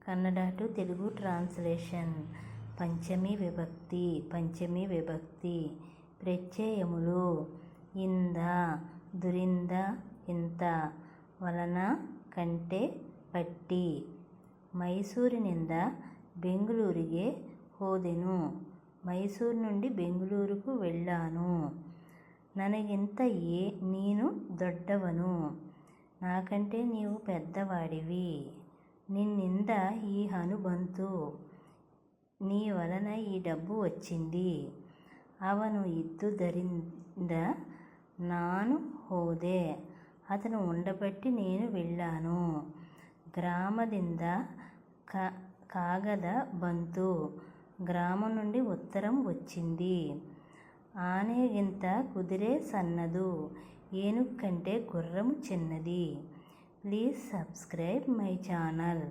Kannada to Telugu translation. పంచమీ విభక్తి ప్రత్యయములు ఇంద, దురింద, ఇంత, వలన, ಕಂಟೆ, ಪಟ್ಟಿ. ಮೈಸೂರಿನಿಂದ ಬೆಂಗಳೂರಿಗೆ ಹೋದೆನು. ಮೈಸೂರು నుండి బెంగుళూరుకు వెళ్ళాను. ನನಗಿಂತ ನೀನು ದೊಡ್ಡವನು. నాకంటే నీవు పెద్దవాడివి. నిన్నింద ఈ ಹಣು ಬಂತು. నీ వలన ఈ డబ్బు వచ్చింది. ಅವನು ಇದ್ದುದರಿಂದ ನಾನು ಹೋದೆ. అతను ఉండబట్టి నేను వెళ్ళాను. గ్రామದಿಂದ కాగద ಬಂತು. గ్రామం నుండి ఉత్తరం వచ్చింది. ఆನೆಗಿಂತ కుదిరే సన్నదు. ఏనుగు కంటే గుర్రం చిన్నది. Please subscribe my channel.